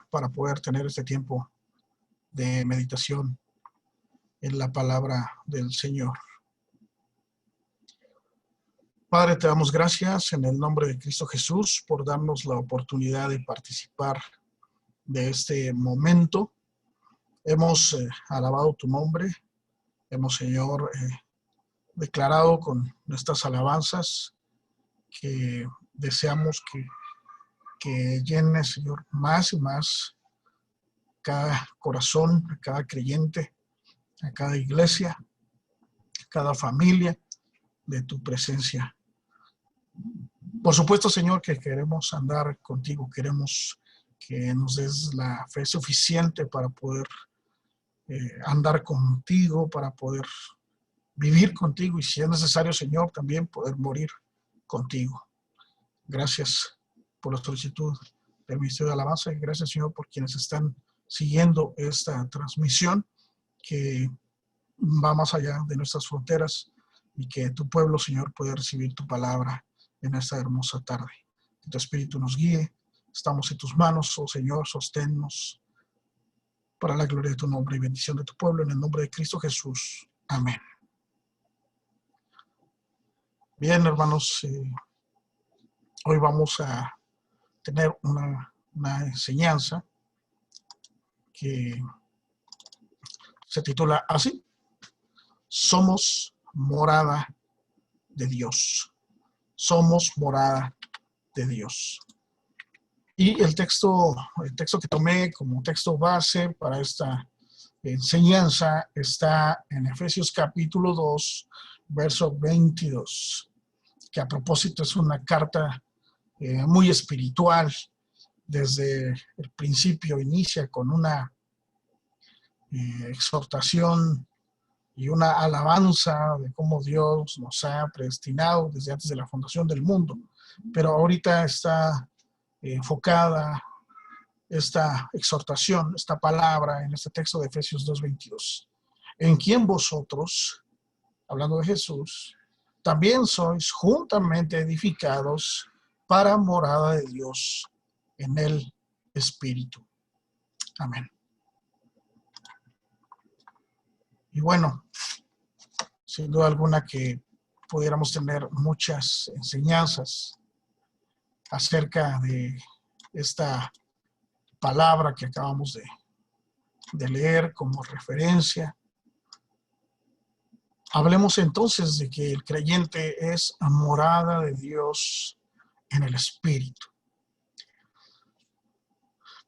para poder tener este tiempo de meditación en la palabra del Señor. Padre, te damos gracias en el nombre de Cristo Jesús por darnos la oportunidad de participar de este momento. Hemos alabado tu nombre, hemos, Señor, declarado con nuestras alabanzas que deseamos que llene, Señor, más y más cada corazón, a cada creyente, a cada iglesia, a cada familia de tu presencia. Por supuesto, Señor, que queremos andar contigo, queremos que nos des la fe suficiente para poder andar contigo, para poder vivir contigo y si es necesario, Señor, también poder morir contigo. Gracias por la solicitud del Ministerio de Alabanza y gracias, Señor, por quienes están siguiendo esta transmisión que va más allá de nuestras fronteras y que tu pueblo, Señor, pueda recibir tu palabra en esta hermosa tarde. Que tu Espíritu nos guíe. Estamos en tus manos, oh Señor, sosténnos para la gloria de tu nombre y bendición de tu pueblo en el nombre de Cristo Jesús. Amén. Bien, hermanos, hoy vamos a tener una enseñanza que se titula así: Somos morada de Dios. Somos morada de Dios. Y el texto que tomé como texto base para esta enseñanza está en Efesios capítulo 2, verso 22, que a propósito es una carta muy espiritual. Desde el principio inicia con una exhortación y una alabanza de cómo Dios nos ha predestinado desde antes de la fundación del mundo. Pero ahorita está enfocada esta exhortación, esta palabra en este texto de Efesios 2:22. En quien vosotros, hablando de Jesús, también sois juntamente edificados para morada de Dios en el Espíritu. Amén. Y bueno, sin duda alguna que pudiéramos tener muchas enseñanzas acerca de esta palabra que acabamos de leer como referencia. Hablemos entonces de que el creyente es morada de Dios en el Espíritu.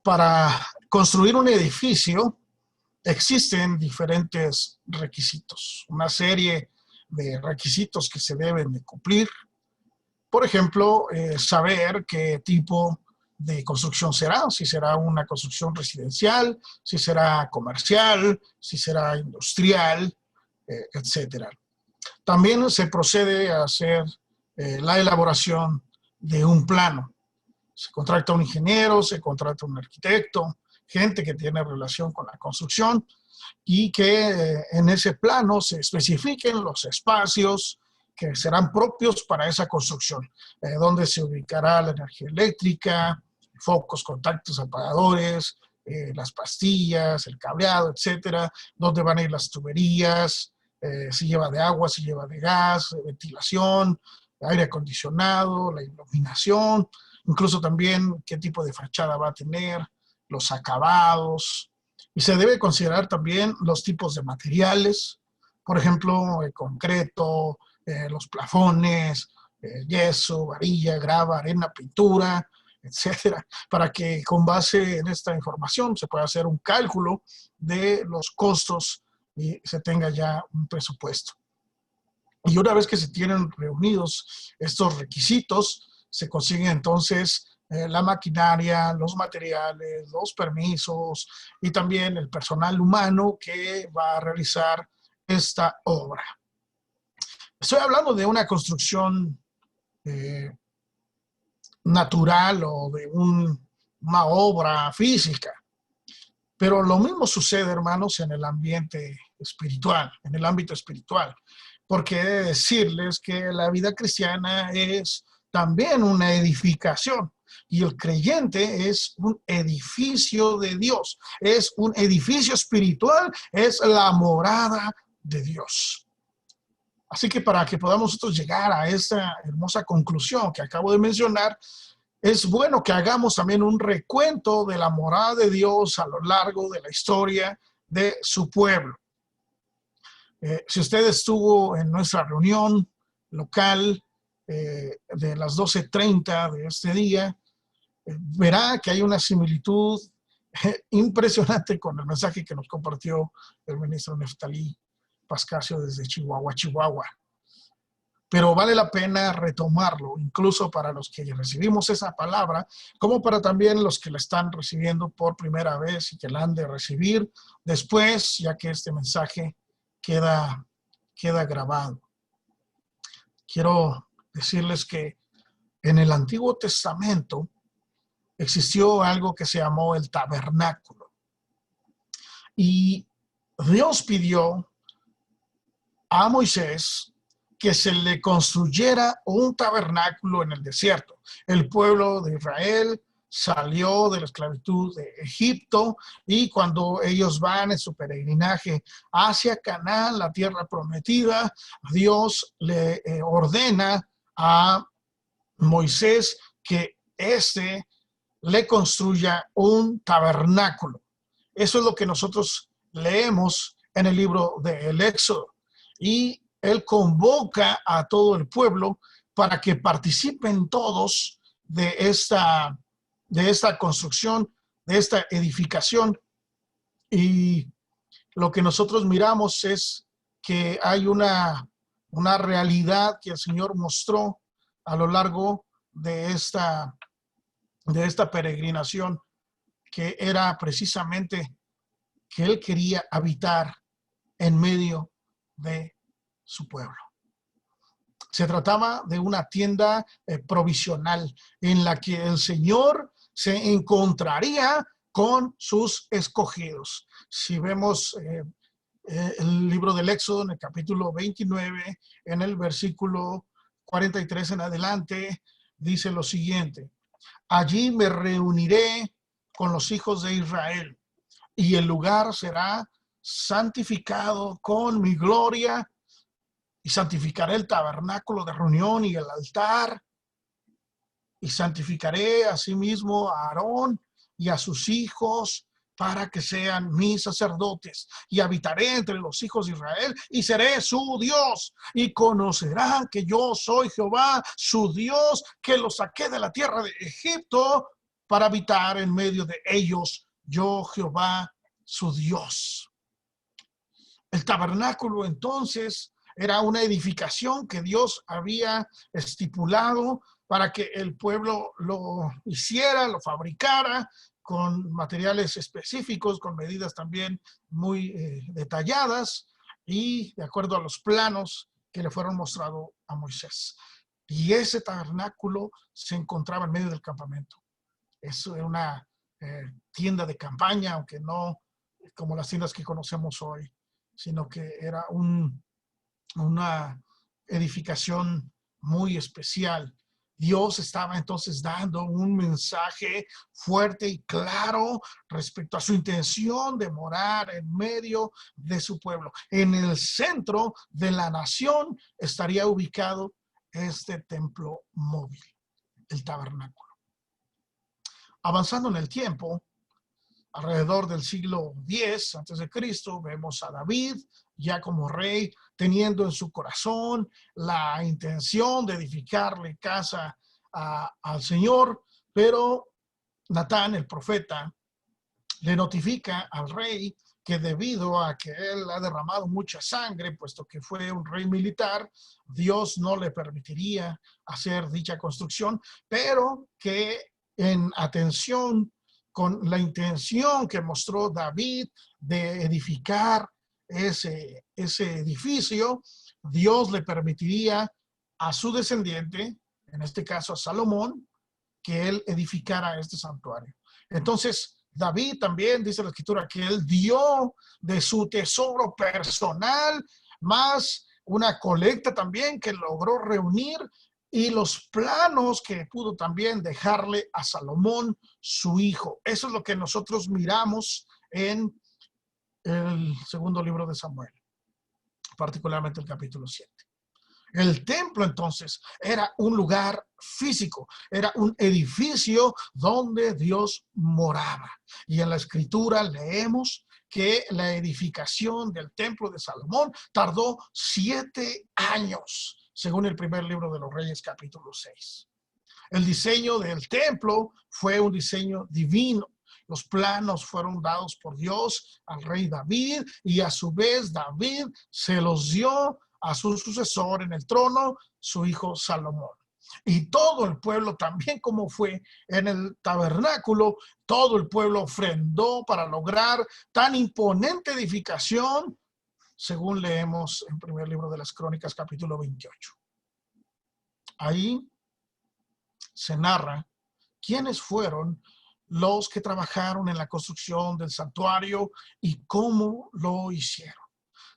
Para construir un edificio existen diferentes requisitos, una serie de requisitos que se deben de cumplir. Por ejemplo, saber qué tipo de construcción será, si será una construcción residencial, si será comercial, si será industrial, etcétera. También se procede a hacer la elaboración de un plano. Se contrata un ingeniero, se contrata un arquitecto, gente que tiene relación con la construcción y que en ese plano se especifiquen los espacios que serán propios para esa construcción, donde se ubicará la energía eléctrica, focos, contactos, apagadores, las pastillas, el cableado, etcétera, dónde van a ir las tuberías, si lleva de agua, si lleva de gas, ventilación, aire acondicionado, la iluminación, incluso también qué tipo de fachada va a tener, los acabados, y se debe considerar también los tipos de materiales, por ejemplo, el concreto, los plafones, yeso, varilla, grava, arena, pintura, etcétera, para que con base en esta información se pueda hacer un cálculo de los costos y se tenga ya un presupuesto. Y una vez que se tienen reunidos estos requisitos, se consigue entonces la maquinaria, los materiales, los permisos y también el personal humano que va a realizar esta obra. Estoy hablando de una construcción natural o de una obra física, pero lo mismo sucede, hermanos, en el ambiente espiritual, en el ámbito espiritual, porque he de decirles que la vida cristiana es también una edificación. y el creyente es un edificio de Dios, es un edificio espiritual, es la morada de Dios. Así que para que podamos nosotros llegar a esta hermosa conclusión que acabo de mencionar, es bueno que hagamos también un recuento de la morada de Dios a lo largo de la historia de su pueblo. Si usted estuvo en nuestra reunión local de las 12:30 de este día, verá que hay una similitud impresionante con el mensaje que nos compartió el ministro Neftalí Pascasio desde Chihuahua. Pero vale la pena retomarlo, incluso para los que recibimos esa palabra, como para también los que la están recibiendo por primera vez y que la han de recibir después, ya que este mensaje queda grabado. Quiero decirles que en el Antiguo Testamento existió algo que se llamó el tabernáculo. Y Dios pidió a Moisés que se le construyera un tabernáculo en el desierto. El pueblo de Israel salió de la esclavitud de Egipto y cuando ellos van en su peregrinaje hacia Canaán, la tierra prometida, Dios le ordena a Moisés que le construya un tabernáculo. Eso es lo que nosotros leemos en el libro del Éxodo. Y él convoca a todo el pueblo para que participen todos de esta construcción, de esta edificación. Y lo que nosotros miramos es que hay una realidad que el Señor mostró a lo largo de esta peregrinación, que era precisamente que Él quería habitar en medio de su pueblo. Se trataba de una tienda provisional en la que el Señor se encontraría con sus escogidos. Si vemos el libro del Éxodo en el capítulo 29, en el versículo 43 en adelante, dice lo siguiente: allí me reuniré con los hijos de Israel y el lugar será santificado con mi gloria, y santificaré el tabernáculo de reunión y el altar, y santificaré asimismo a Aarón y a sus hijos para que sean mis sacerdotes, y habitaré entre los hijos de Israel y seré su Dios, y conocerán que yo soy Jehová, su Dios, que los saqué de la tierra de Egipto para habitar en medio de ellos, yo Jehová, su Dios. El tabernáculo entonces era una edificación que Dios había estipulado para que el pueblo lo hiciera, lo fabricara con materiales específicos, con medidas también muy detalladas y de acuerdo a los planos que le fueron mostrados a Moisés. Y ese tabernáculo se encontraba en medio del campamento. Eso era una tienda de campaña, aunque no como las tiendas que conocemos hoy, sino que era una edificación muy especial. Dios estaba entonces dando un mensaje fuerte y claro respecto a su intención de morar en medio de su pueblo. En el centro de la nación estaría ubicado este templo móvil, el tabernáculo. Avanzando en el tiempo, alrededor del siglo X a.C., vemos a David ya como rey, teniendo en su corazón la intención de edificarle casa al Señor, pero Natán, el profeta, le notifica al rey que debido a que él ha derramado mucha sangre, puesto que fue un rey militar, Dios no le permitiría hacer dicha construcción, pero que en atención con la intención que mostró David de edificar ese edificio, Dios le permitiría a su descendiente, en este caso a Salomón, que él edificara este santuario. Entonces, David también dice la escritura que él dio de su tesoro personal, más una colecta también que logró reunir, y los planos que pudo también dejarle a Salomón, su hijo. Eso es lo que nosotros miramos en el segundo libro de Samuel, particularmente el capítulo 7. El templo entonces era un lugar físico, era un edificio donde Dios moraba. Y en la escritura leemos que la edificación del templo de Salomón tardó 7 años, según el primer libro de los Reyes, capítulo 6. El diseño del templo fue un diseño divino. Los planos fueron dados por Dios al rey David y a su vez David se los dio a su sucesor en el trono, su hijo Salomón. Y todo el pueblo, también como fue en el tabernáculo, todo el pueblo ofrendó para lograr tan imponente edificación, según leemos en primer libro de las Crónicas, capítulo 28. Ahí se narra quiénes fueron los que trabajaron en la construcción del santuario y cómo lo hicieron.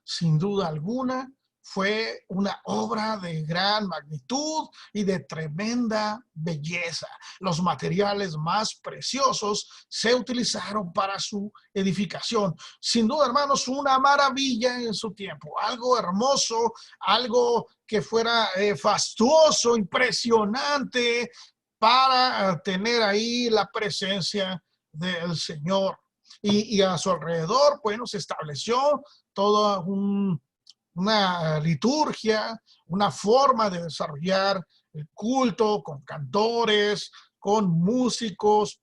Sin duda alguna, fue una obra de gran magnitud y de tremenda belleza. Los materiales más preciosos se utilizaron para su edificación. Sin duda, hermanos, una maravilla en su tiempo, algo hermoso, algo que fuera fastuoso, impresionante, para tener ahí la presencia del Señor. Y a su alrededor, bueno, se estableció toda una liturgia, una forma de desarrollar el culto con cantores, con músicos,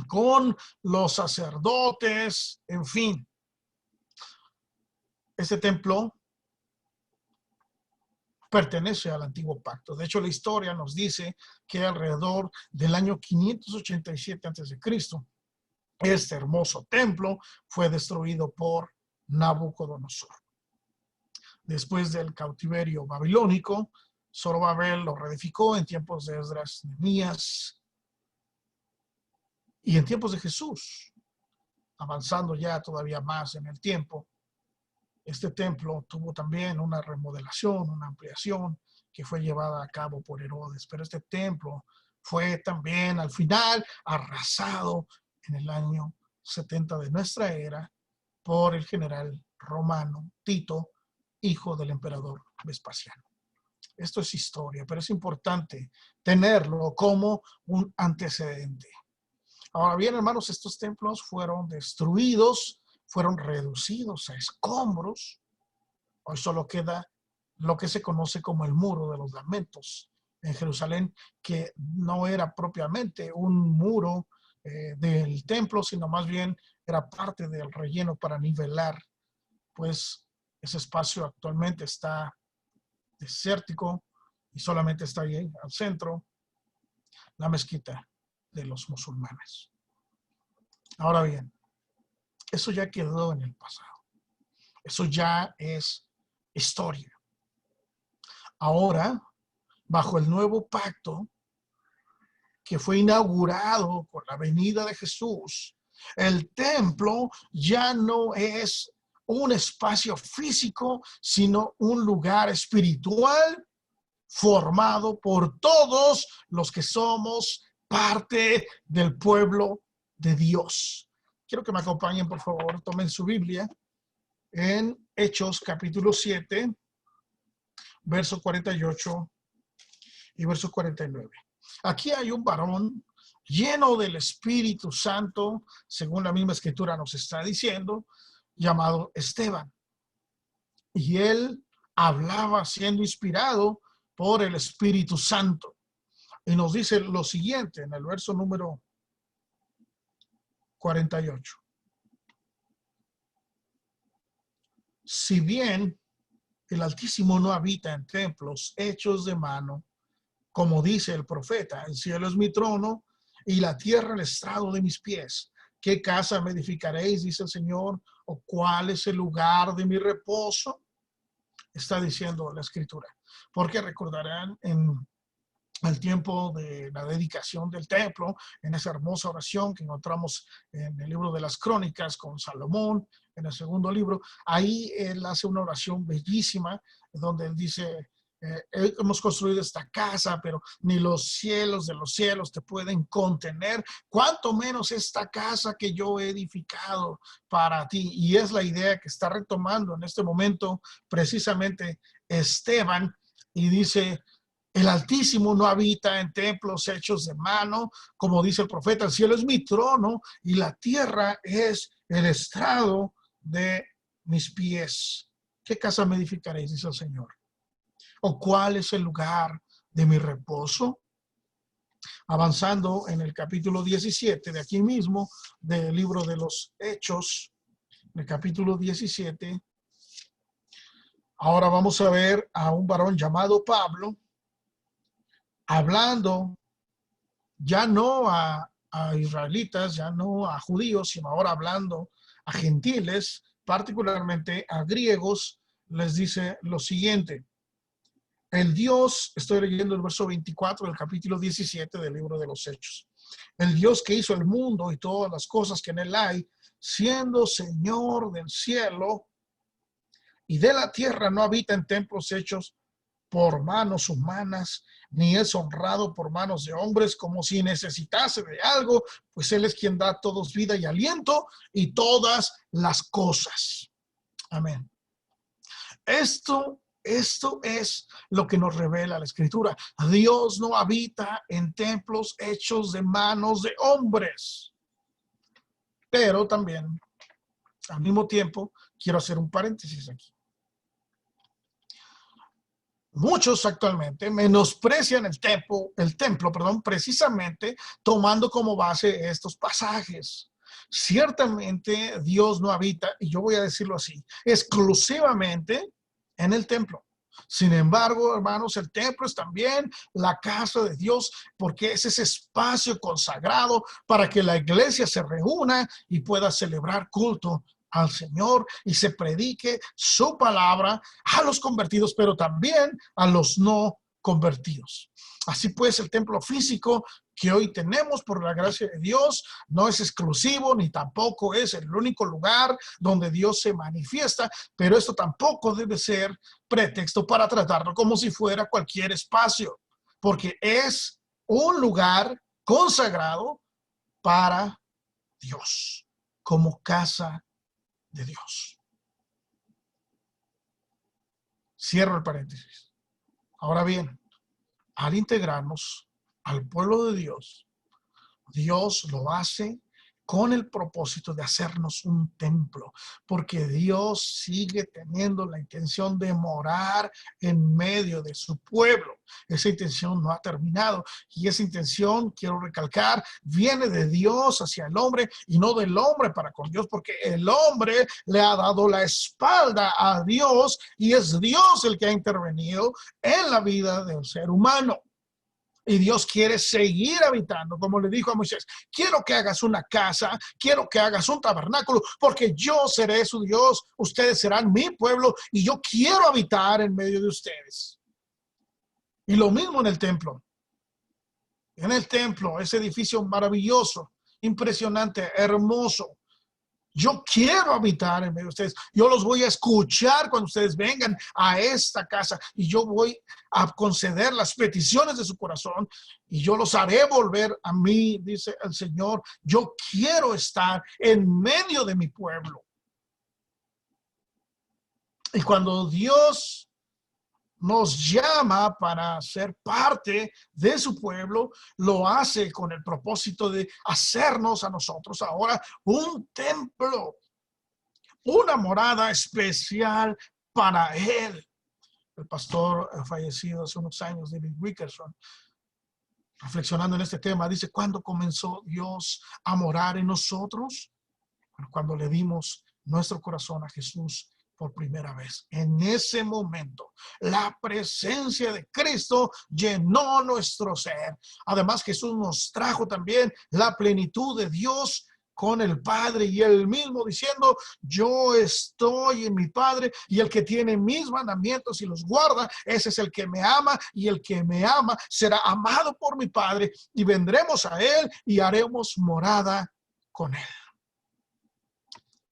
con los sacerdotes, en fin. Este templo pertenece al antiguo pacto. De hecho, la historia nos dice que alrededor del año 587 a.C., este hermoso templo fue destruido por Nabucodonosor. Después del cautiverio babilónico, Zorobabel lo reedificó en tiempos de Esdras, Nehemías y en tiempos de Jesús, avanzando ya todavía más en el tiempo. Este templo tuvo también una remodelación, una ampliación que fue llevada a cabo por Herodes, pero este templo fue también al final arrasado en el año 70 de nuestra era por el general romano Tito, hijo del emperador Vespasiano. Esto es historia, pero es importante tenerlo como un antecedente. Ahora bien, hermanos, estos templos fueron destruidos, fueron reducidos a escombros. Hoy solo queda lo que se conoce como el Muro de los Lamentos en Jerusalén, que no era propiamente un muro del templo, sino más bien era parte del relleno para nivelar, pues ese espacio actualmente está desértico y solamente está ahí al centro la mezquita de los musulmanes. Ahora bien, eso ya quedó en el pasado. Eso ya es historia. Ahora, bajo el nuevo pacto que fue inaugurado con la venida de Jesús, el templo ya no es un espacio físico, sino un lugar espiritual formado por todos los que somos parte del pueblo de Dios. Quiero que me acompañen, por favor, tomen su Biblia en Hechos capítulo 7, verso 48 y verso 49. Aquí hay un varón lleno del Espíritu Santo, según la misma escritura nos está diciendo, llamado Esteban. Y él hablaba siendo inspirado por el Espíritu Santo. Y nos dice lo siguiente en el verso número 48. Si bien el Altísimo no habita en templos hechos de mano, como dice el profeta, el cielo es mi trono y la tierra el estrado de mis pies. ¿Qué casa me edificaréis, dice el Señor? ¿O cuál es el lugar de mi reposo? Está diciendo la escritura. Porque recordarán en el tiempo de la dedicación del templo, en esa hermosa oración que encontramos en el libro de las Crónicas con Salomón, en el segundo libro, ahí él hace una oración bellísima donde él dice hemos construido esta casa, pero ni los cielos de los cielos te pueden contener, cuanto menos esta casa que yo he edificado para ti. Y es la idea que está retomando en este momento precisamente Esteban, y dice: el Altísimo no habita en templos hechos de mano, como dice el profeta: el cielo es mi trono y la tierra es el estrado de mis pies. ¿Qué casa me edificaréis?, dice el Señor. ¿O cuál es el lugar de mi reposo? Avanzando en el capítulo 17 de aquí mismo, del libro de los Hechos, en el capítulo 17, ahora vamos a ver a un varón llamado Pablo, hablando ya no a israelitas, ya no a judíos, sino ahora hablando a gentiles, particularmente a griegos. Les dice lo siguiente: el Dios, estoy leyendo el verso 24 del capítulo 17 del libro de los Hechos. El Dios que hizo el mundo y todas las cosas que en él hay, siendo Señor del cielo y de la tierra, no habita en templos hechos por manos humanas, ni es honrado por manos de hombres como si necesitase de algo, pues él es quien da a todos vida y aliento y todas las cosas. Amén. Esto es lo que nos revela la Escritura. Dios no habita en templos hechos de manos de hombres. Pero también, al mismo tiempo, quiero hacer un paréntesis aquí. Muchos actualmente menosprecian el templo, precisamente tomando como base estos pasajes. Ciertamente Dios no habita, y yo voy a decirlo así, exclusivamente en el templo. Sin embargo, hermanos, el templo es también la casa de Dios, porque es ese espacio consagrado para que la iglesia se reúna y pueda celebrar culto al Señor y se predique su palabra a los convertidos, pero también a los no convertidos. Así pues, el templo físico que hoy tenemos por la gracia de Dios no es exclusivo ni tampoco es el único lugar donde Dios se manifiesta, pero esto tampoco debe ser pretexto para tratarlo como si fuera cualquier espacio, porque es un lugar consagrado para Dios, como casa de Dios. Cierro el paréntesis. Ahora bien, al integrarnos al pueblo de Dios, Dios lo hace con el propósito de hacernos un templo, porque Dios sigue teniendo la intención de morar en medio de su pueblo. Esa intención no ha terminado, y esa intención, quiero recalcar, viene de Dios hacia el hombre y no del hombre para con Dios, porque el hombre le ha dado la espalda a Dios y es Dios el que ha intervenido en la vida del ser humano. Y Dios quiere seguir habitando, como le dijo a Moisés: quiero que hagas una casa, quiero que hagas un tabernáculo, porque yo seré su Dios, ustedes serán mi pueblo y yo quiero habitar en medio de ustedes. Y lo mismo en el templo. En el templo, ese edificio maravilloso, impresionante, hermoso. Yo quiero habitar en medio de ustedes. Yo los voy a escuchar cuando ustedes vengan a esta casa y yo voy a conceder las peticiones de su corazón y yo los haré volver a mí, dice el Señor. Yo quiero estar en medio de mi pueblo. Y cuando Dios nos llama para ser parte de su pueblo, lo hace con el propósito de hacernos a nosotros ahora un templo, una morada especial para él. El pastor fallecido hace unos años, David Wickerson, reflexionando en este tema, dice: ¿cuándo comenzó Dios a morar en nosotros? Cuando le dimos nuestro corazón a Jesús por primera vez. En ese momento, la presencia de Cristo llenó nuestro ser. Además, Jesús nos trajo también la plenitud de Dios con el Padre, y él mismo diciendo: yo estoy en mi Padre, y el que tiene mis mandamientos y los guarda, ese es el que me ama, y el que me ama será amado por mi Padre, y vendremos a él y haremos morada con él.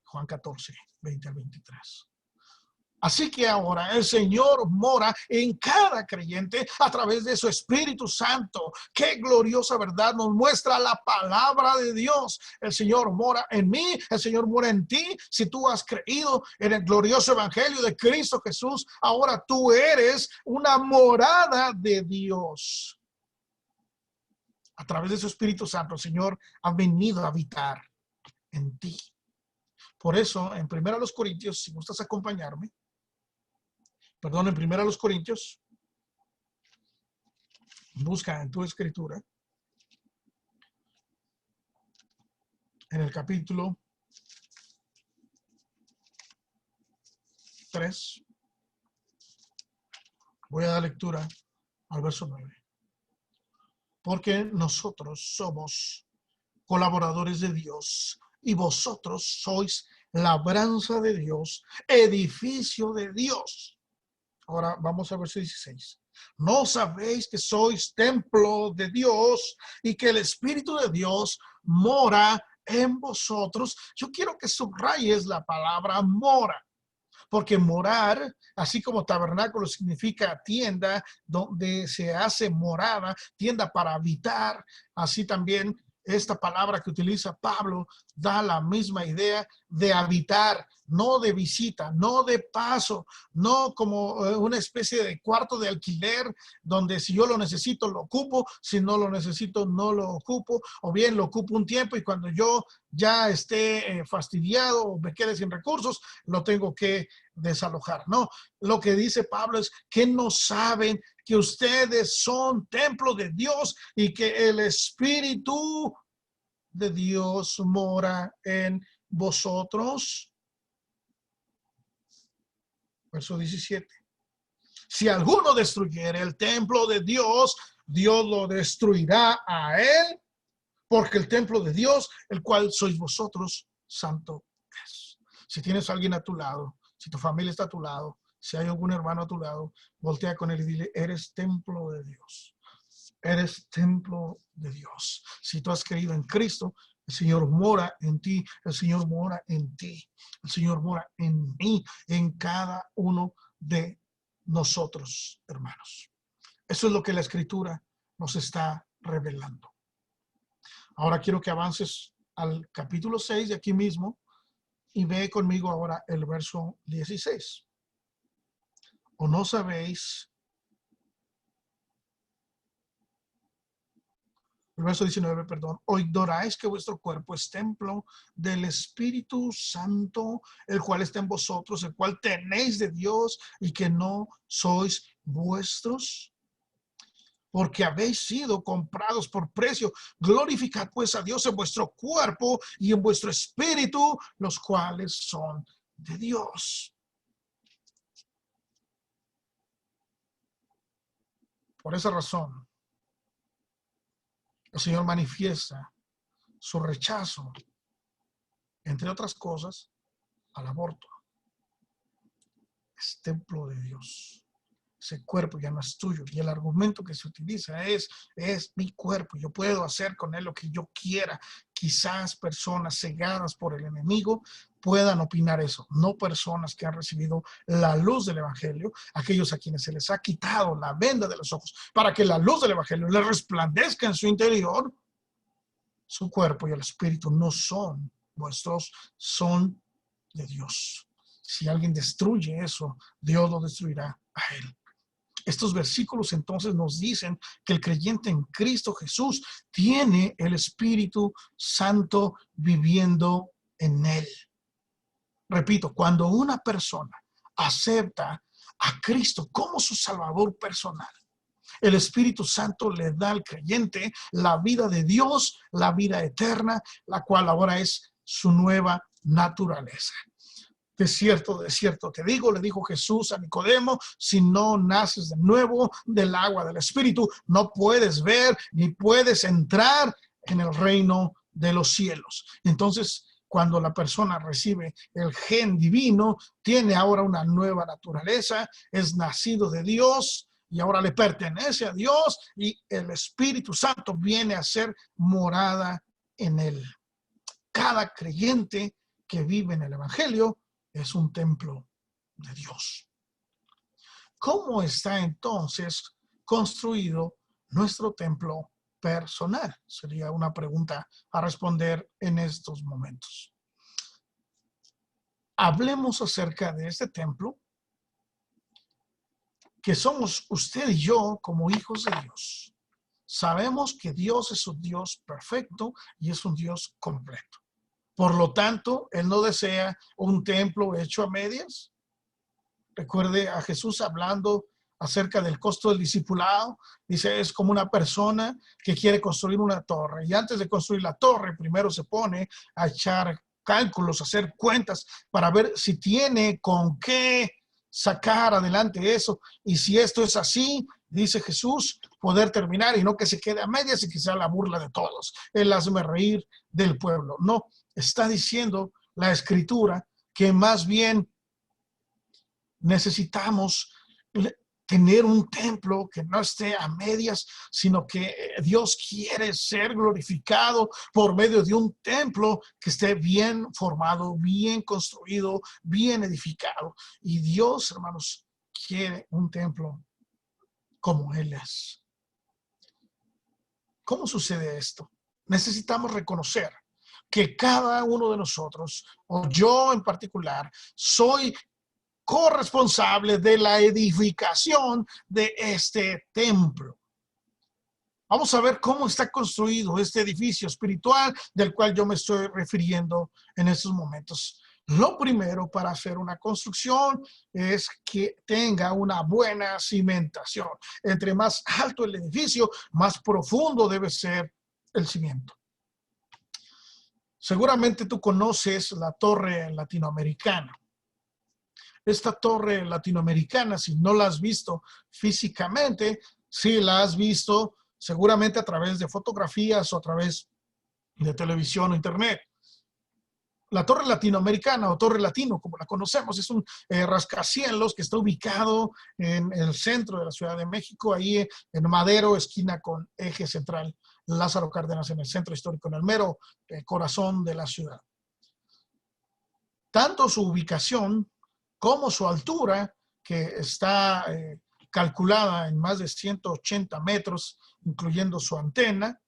Juan 14, 20 al 23. Así que ahora el Señor mora en cada creyente a través de su Espíritu Santo. Qué gloriosa verdad nos muestra la palabra de Dios. El Señor mora en mí, el Señor mora en ti. Si tú has creído en el glorioso evangelio de Cristo Jesús, ahora tú eres una morada de Dios. A través de su Espíritu Santo, el Señor ha venido a habitar en ti. Por eso, en 1 Corintios, si gustas acompañarme, en 1 Corintios, busca en tu escritura, en el capítulo 3, voy a dar lectura al verso 9. Porque nosotros somos colaboradores de Dios y vosotros sois labranza de Dios, edificio de Dios. Ahora vamos a verso 16. ¿No sabéis que sois templo de Dios y que el Espíritu de Dios mora en vosotros? Yo quiero que subrayes la palabra mora, porque morar, así como tabernáculo significa tienda, donde se hace morada, tienda para habitar, así también esta palabra que utiliza Pablo da la misma idea de habitar, no de visita, no de paso, no como una especie de cuarto de alquiler donde si yo lo necesito lo ocupo, si no lo necesito no lo ocupo, o bien lo ocupo un tiempo y cuando yo ya esté fastidiado o me quede sin recursos, lo tengo que desalojar. No, lo que dice Pablo es que no saben que ustedes son templo de Dios y que el Espíritu de Dios mora en vosotros. Verso 17. Si alguno destruyere el templo de Dios, Dios lo destruirá a él, porque el templo de Dios, el cual sois vosotros, santo es. Si tienes a alguien a tu lado, si tu familia está a tu lado, si hay algún hermano a tu lado, voltea con él y dile, eres templo de Dios. Eres templo de Dios. Si tú has creído en Cristo, el Señor mora en ti, el Señor mora en ti, el Señor mora en mí, en cada uno de nosotros, hermanos. Eso es lo que la Escritura nos está revelando. Ahora quiero que avances al capítulo 6 de aquí mismo y ve conmigo ahora el verso 16. ¿O no sabéis? El verso 19, perdón. ¿O ignoráis que vuestro cuerpo es templo del Espíritu Santo, el cual está en vosotros, el cual tenéis de Dios y que no sois vuestros? Porque habéis sido comprados por precio. Glorificad pues a Dios en vuestro cuerpo y en vuestro espíritu, los cuales son de Dios. Por esa razón, el Señor manifiesta su rechazo, entre otras cosas, al aborto. Es templo de Dios. Ese cuerpo ya no es tuyo. Y el argumento que se utiliza es mi cuerpo. Yo puedo hacer con él lo que yo quiera. Quizás personas cegadas por el enemigo puedan opinar eso. No personas que han recibido la luz del evangelio, aquellos a quienes se les ha quitado la venda de los ojos para que la luz del evangelio les resplandezca en su interior. Su cuerpo y el espíritu no son vuestros, son de Dios. Si alguien destruye eso, Dios lo destruirá a él. Estos versículos entonces nos dicen que el creyente en Cristo Jesús tiene el Espíritu Santo viviendo en él. Repito, cuando una persona acepta a Cristo como su Salvador personal, el Espíritu Santo le da al creyente la vida de Dios, la vida eterna, la cual ahora es su nueva naturaleza. De cierto te digo, le dijo Jesús a Nicodemo, si no naces de nuevo del agua del Espíritu, no puedes ver ni puedes entrar en el reino de los cielos. Entonces, cuando la persona recibe el gen divino, tiene ahora una nueva naturaleza, es nacido de Dios y ahora le pertenece a Dios y el Espíritu Santo viene a ser morada en él. Cada creyente que vive en el Evangelio es un templo de Dios. ¿Cómo está entonces construido nuestro templo personal? Sería una pregunta a responder en estos momentos. Hablemos acerca de este templo que somos usted y yo como hijos de Dios. Sabemos que Dios es un Dios perfecto y es un Dios completo. Por lo tanto, Él no desea un templo hecho a medias. Recuerde a Jesús hablando acerca del costo del discipulado. Dice, es como una persona que quiere construir una torre. Y antes de construir la torre, primero se pone a echar cálculos, a hacer cuentas para ver si tiene con qué sacar adelante eso. Y si esto es así, dice Jesús, poder terminar y no que se quede a medias y que sea la burla de todos. El hazme reír del pueblo. No, está diciendo la Escritura que más bien necesitamos tener un templo que no esté a medias, sino que Dios quiere ser glorificado por medio de un templo que esté bien formado, bien construido, bien edificado. Y Dios, hermanos, quiere un templo como Él es. ¿Cómo sucede esto? Necesitamos reconocer que cada uno de nosotros, o yo en particular, soy corresponsable de la edificación de este templo. Vamos a ver cómo está construido este edificio espiritual del cual yo me estoy refiriendo en estos momentos. Lo primero para hacer una construcción es que tenga una buena cimentación. Entre más alto el edificio, más profundo debe ser el cimiento. Seguramente tú conoces la torre latinoamericana. Esta torre latinoamericana, si no la has visto físicamente, sí la has visto seguramente a través de fotografías o a través de televisión o internet. La torre latinoamericana o torre latino, como la conocemos, es un rascacielos que está ubicado en el centro de la Ciudad de México, ahí en Madero, esquina con Eje Central, Lázaro Cárdenas, en el centro histórico, en el mero corazón de la ciudad. Tanto su ubicación como su altura, que está calculada en más de 180 metros, incluyendo su antena,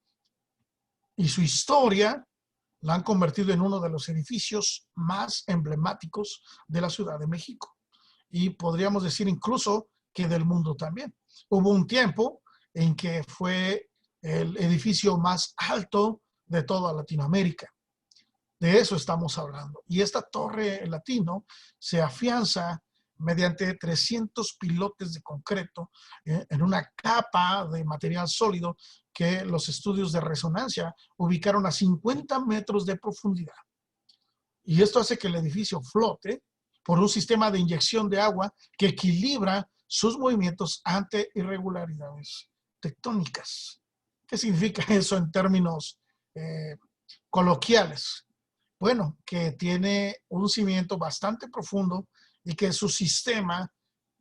y su historia, la han convertido en uno de los edificios más emblemáticos de la Ciudad de México. Y podríamos decir incluso que del mundo también. Hubo un tiempo en que fue el edificio más alto de toda Latinoamérica. De eso estamos hablando. Y esta torre latino se afianza mediante 300 pilotes de concreto en una capa de material sólido que los estudios de resonancia ubicaron a 50 metros de profundidad. Y esto hace que el edificio flote por un sistema de inyección de agua que equilibra sus movimientos ante irregularidades tectónicas. ¿Qué significa eso en términos coloquiales? Bueno, que tiene un cimiento bastante profundo y que su sistema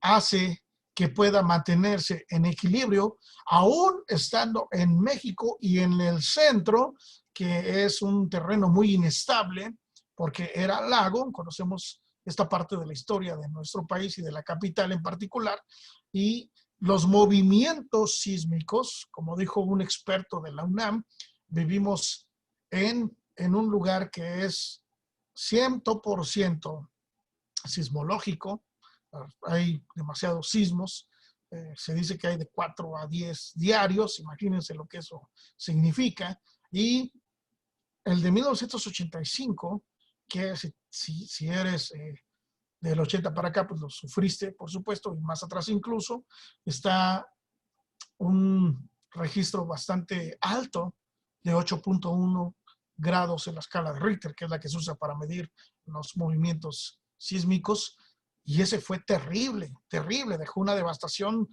hace que pueda mantenerse en equilibrio, aún estando en México y en el centro, que es un terreno muy inestable, porque era lago. Conocemos esta parte de la historia de nuestro país y de la capital en particular, y los movimientos sísmicos, como dijo un experto de la UNAM, vivimos en un lugar que es 100% sismológico. Hay demasiados sismos. Se dice que hay de 4 a 10 diarios. Imagínense lo que eso significa. Y el de 1985, que si eres del 80 para acá, pues lo sufriste, por supuesto, y más atrás incluso, está un registro bastante alto de 8.1 grados en la escala de Richter, que es la que se usa para medir los movimientos sísmicos, y ese fue terrible, terrible, dejó una devastación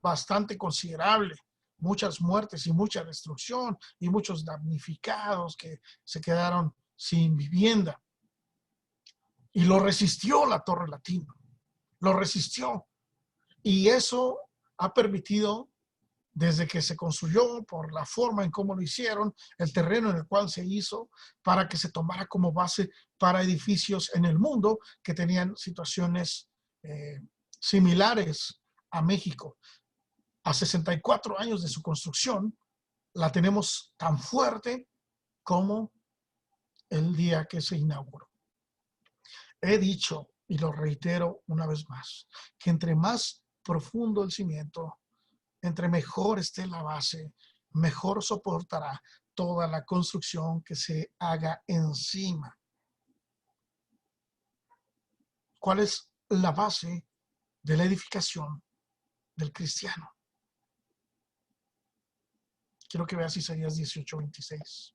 bastante considerable, muchas muertes y mucha destrucción, y muchos damnificados que se quedaron sin vivienda. Y lo resistió la Torre Latino, lo resistió, y eso ha permitido desde que se construyó, por la forma en cómo lo hicieron, el terreno en el cual se hizo, para que se tomara como base para edificios en el mundo que tenían situaciones similares a México. A 64 años de su construcción, la tenemos tan fuerte como el día que se inauguró. He dicho, y lo reitero una vez más, que entre más profundo el cimiento, entre mejor esté la base, mejor soportará toda la construcción que se haga encima. ¿Cuál es la base de la edificación del cristiano? Quiero que veas Isaías 18:26.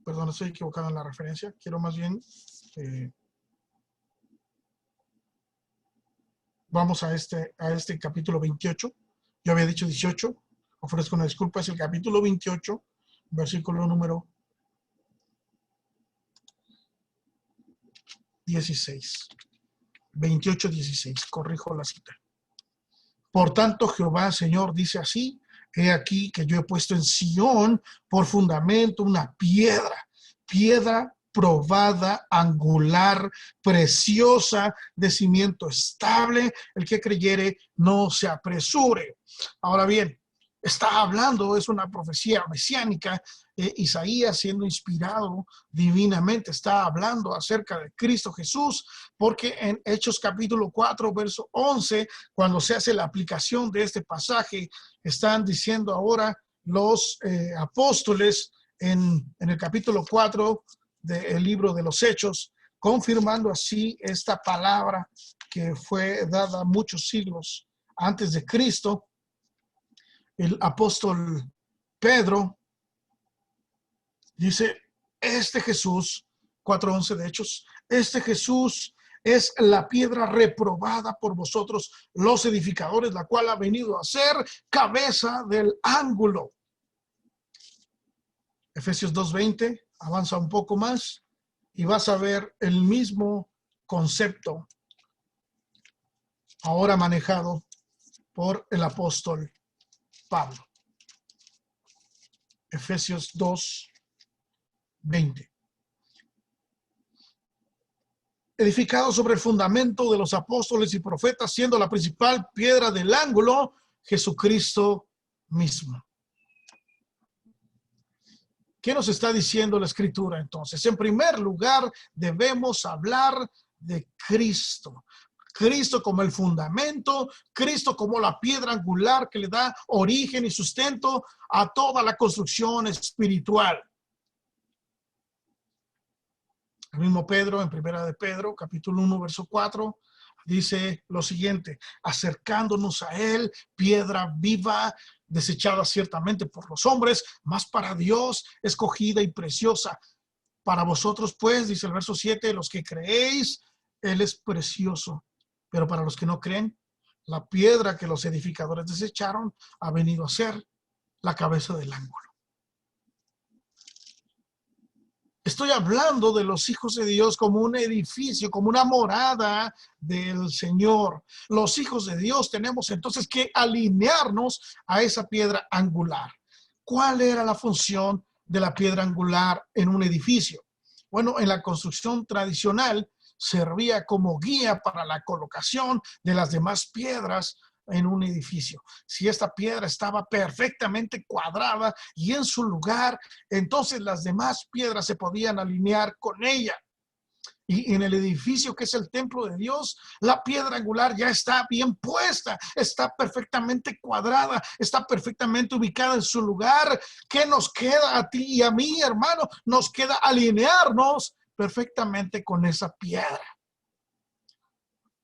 Perdón, estoy equivocado en la referencia. Quiero más bien, vamos a este capítulo 28. Yo había dicho 18. Ofrezco una disculpa. Es el capítulo 28, versículo número 16. 28:16. Corrijo la cita. Por tanto, Jehová, Señor, dice así: he aquí que yo he puesto en Sión por fundamento una piedra probada, angular, preciosa, de cimiento estable. El que creyere no se apresure. Ahora bien, está hablando, es una profecía mesiánica. Isaías, siendo inspirado divinamente, está hablando acerca de Cristo Jesús, porque en Hechos capítulo 4, verso 11, cuando se hace la aplicación de este pasaje, están diciendo ahora los apóstoles en el capítulo 4 del libro de los Hechos, confirmando así esta palabra que fue dada muchos siglos antes de Cristo. El apóstol Pedro dice: este Jesús, 4:11 de Hechos, este Jesús es la piedra reprobada por vosotros los edificadores, la cual ha venido a ser cabeza del ángulo. Efesios 2:20, avanza un poco más y vas a ver el mismo concepto ahora manejado por el apóstol Pablo. Efesios 2:20. Edificado sobre el fundamento de los apóstoles y profetas, siendo la principal piedra del ángulo Jesucristo mismo. ¿Qué nos está diciendo la Escritura entonces? En primer lugar, debemos hablar de Cristo. Cristo como el fundamento, Cristo como la piedra angular que le da origen y sustento a toda la construcción espiritual. El mismo Pedro, en primera de Pedro, capítulo 1, verso 4, dice lo siguiente: acercándonos a él, piedra viva, desechada ciertamente por los hombres, mas para Dios escogida y preciosa. Para vosotros, pues, dice el verso 7, los que creéis, él es precioso. Pero para los que no creen, la piedra que los edificadores desecharon ha venido a ser la cabeza del ángulo. Estoy hablando de los hijos de Dios como un edificio, como una morada del Señor. Los hijos de Dios tenemos entonces que alinearnos a esa piedra angular. ¿Cuál era la función de la piedra angular en un edificio? Bueno, en la construcción tradicional servía como guía para la colocación de las demás piedras en un edificio. Si esta piedra estaba perfectamente cuadrada y en su lugar, entonces las demás piedras se podían alinear con ella. Y en el edificio que es el templo de Dios, la piedra angular ya está bien puesta, está perfectamente cuadrada, está perfectamente ubicada en su lugar. ¿Qué nos queda a ti y a mí, hermano? Nos queda alinearnos perfectamente con esa piedra.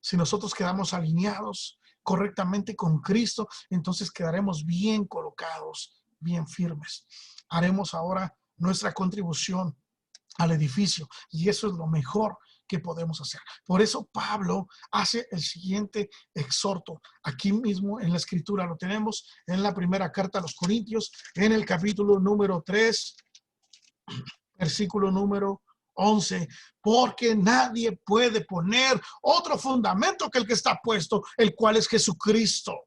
Si nosotros quedamos alineados correctamente con Cristo, entonces quedaremos bien colocados, bien firmes. Haremos ahora nuestra contribución al edificio y eso es lo mejor que podemos hacer. Por eso Pablo hace el siguiente exhorto. Aquí mismo en la escritura lo tenemos en la primera carta a los Corintios, en el capítulo número 3, versículo número 11, porque nadie puede poner otro fundamento que el que está puesto, el cual es Jesucristo.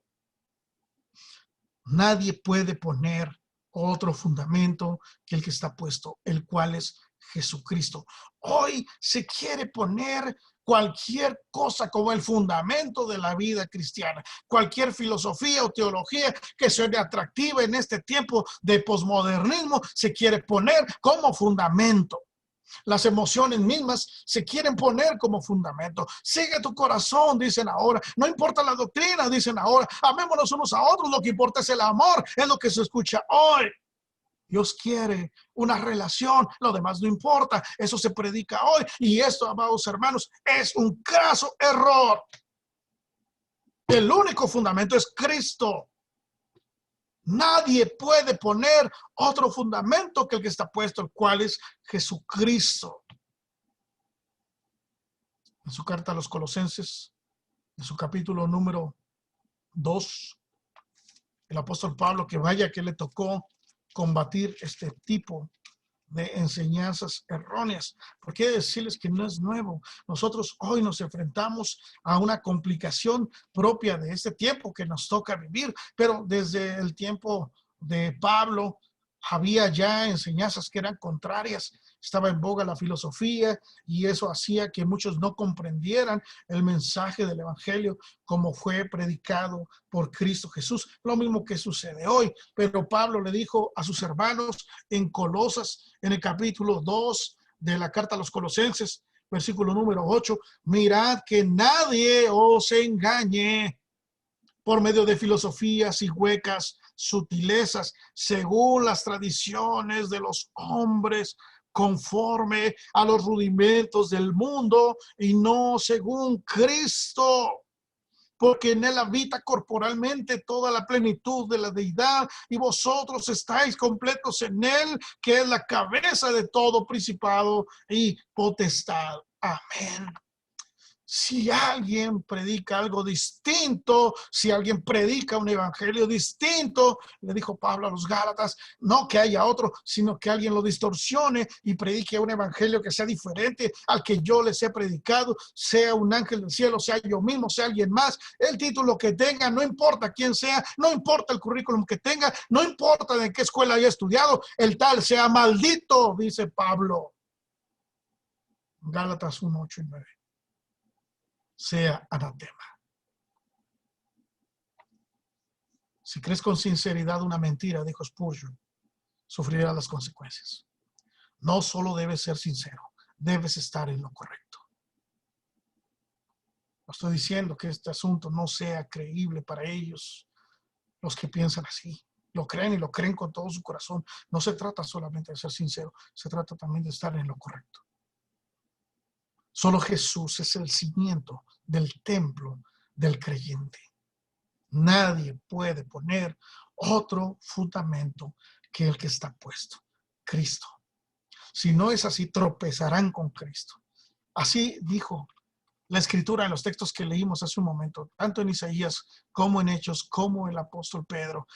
Nadie puede poner otro fundamento que el que está puesto, el cual es Jesucristo. Hoy se quiere poner cualquier cosa como el fundamento de la vida cristiana, cualquier filosofía o teología que suene atractiva en este tiempo de posmodernismo, se quiere poner como fundamento. Las emociones mismas se quieren poner como fundamento. Sigue tu corazón, dicen ahora. No importa la doctrina, dicen ahora. Amémonos unos a otros. Lo que importa es el amor. Es lo que se escucha hoy. Dios quiere una relación. Lo demás no importa. Eso se predica hoy. Y esto, amados hermanos, es un craso error. El único fundamento es Cristo. Nadie puede poner otro fundamento que el que está puesto, el cual es Jesucristo. En su carta a los Colosenses, en su capítulo número 2, el apóstol Pablo, que vaya que le tocó combatir este tipo de enseñanzas erróneas. ¿Por qué decirles que no es nuevo? Nosotros hoy nos enfrentamos a una complicación propia de este tiempo que nos toca vivir, pero desde el tiempo de Pablo había ya enseñanzas que eran contrarias. Estaba en boga la filosofía y eso hacía que muchos no comprendieran el mensaje del evangelio como fue predicado por Cristo Jesús. Lo mismo que sucede hoy. Pero Pablo le dijo a sus hermanos en Colosas, en el capítulo 2 de la carta a los Colosenses, versículo número 8, mirad que nadie os engañe por medio de filosofías y huecas sutilezas, según las tradiciones de los hombres, conforme a los rudimentos del mundo y no según Cristo. Porque en él habita corporalmente toda la plenitud de la deidad y vosotros estáis completos en él, que es la cabeza de todo principado y potestad. Amén. Si alguien predica algo distinto, si alguien predica un evangelio distinto, le dijo Pablo a los Gálatas, no que haya otro, sino que alguien lo distorsione y predique un evangelio que sea diferente al que yo les he predicado, sea un ángel del cielo, sea yo mismo, sea alguien más, el título que tenga, no importa quién sea, no importa el currículum que tenga, no importa de qué escuela haya estudiado, el tal sea maldito, dice Pablo. Gálatas 1, 8 y 9. Sea anatema. Si crees con sinceridad una mentira, dijo Spurgeon, sufrirás las consecuencias. No solo debes ser sincero, debes estar en lo correcto. No estoy diciendo que este asunto no sea creíble para ellos, los que piensan así. Lo creen y lo creen con todo su corazón. No se trata solamente de ser sincero, se trata también de estar en lo correcto. Solo Jesús es el cimiento del templo del creyente. Nadie puede poner otro fundamento que el que está puesto, Cristo. Si no es así, tropezarán con Cristo. Así dijo la escritura en los textos que leímos hace un momento, tanto en Isaías como en Hechos, como el apóstol Pedro.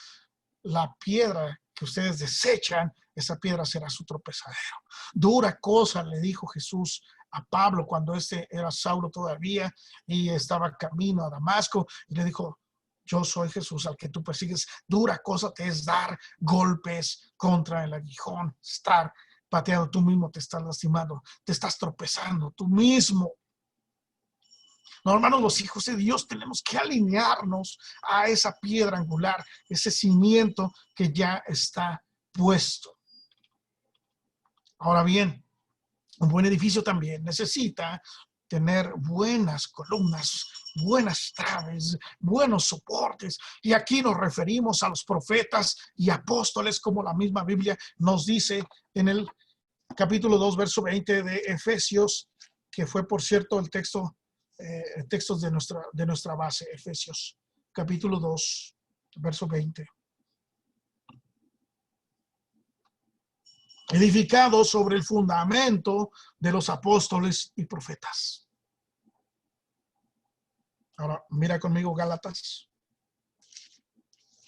La piedra que ustedes desechan, esa piedra será su tropezadero. Dura cosa le dijo Jesús a Pablo cuando era Saulo todavía y estaba camino a Damasco, y le dijo, yo soy Jesús al que tú persigues. Dura cosa te es dar golpes contra el aguijón, estar pateando, tú mismo te estás lastimando, te estás tropezando tú mismo. No, hermanos, los hijos de Dios tenemos que alinearnos a esa piedra angular, ese cimiento que ya está puesto. Ahora bien, un buen edificio también necesita tener buenas columnas, buenas traves, buenos soportes. Y aquí nos referimos a los profetas y apóstoles, como la misma Biblia nos dice en el capítulo 2, verso 20 de Efesios, que fue, por cierto, el texto, textos de nuestra base, Efesios, capítulo 2, verso 20. Edificado sobre el fundamento de los apóstoles y profetas. Ahora, mira conmigo Gálatas,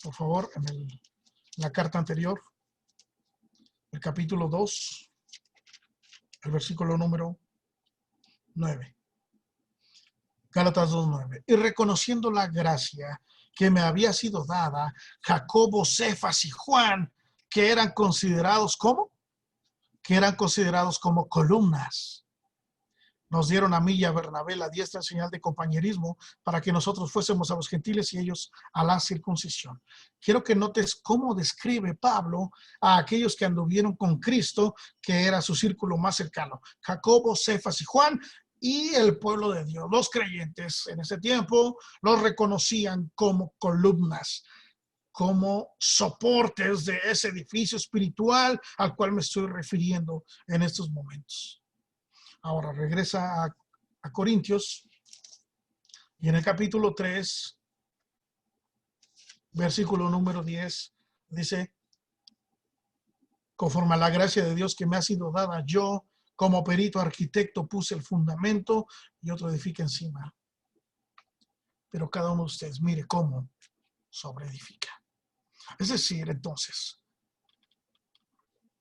por favor, en la carta anterior, el capítulo 2, el versículo número 9. Gálatas 2:9. Y reconociendo la gracia que me había sido dada, Jacobo, Cefas y Juan, que eran considerados como columnas, nos dieron a mí y a Bernabé la diestra señal de compañerismo para que nosotros fuésemos a los gentiles y ellos a la circuncisión. Quiero que notes cómo describe Pablo a aquellos que anduvieron con Cristo, que era su círculo más cercano. Jacobo, Cefas y Juan, y el pueblo de Dios. Los creyentes en ese tiempo los reconocían como columnas, como soportes de ese edificio espiritual al cual me estoy refiriendo en estos momentos. Ahora regresa a Corintios y en el capítulo 3, versículo número 10, dice: conforme a la gracia de Dios que me ha sido dada, yo como perito arquitecto puse el fundamento y otro edifica encima. Pero cada uno de ustedes mire cómo sobreedifica. Es decir, entonces,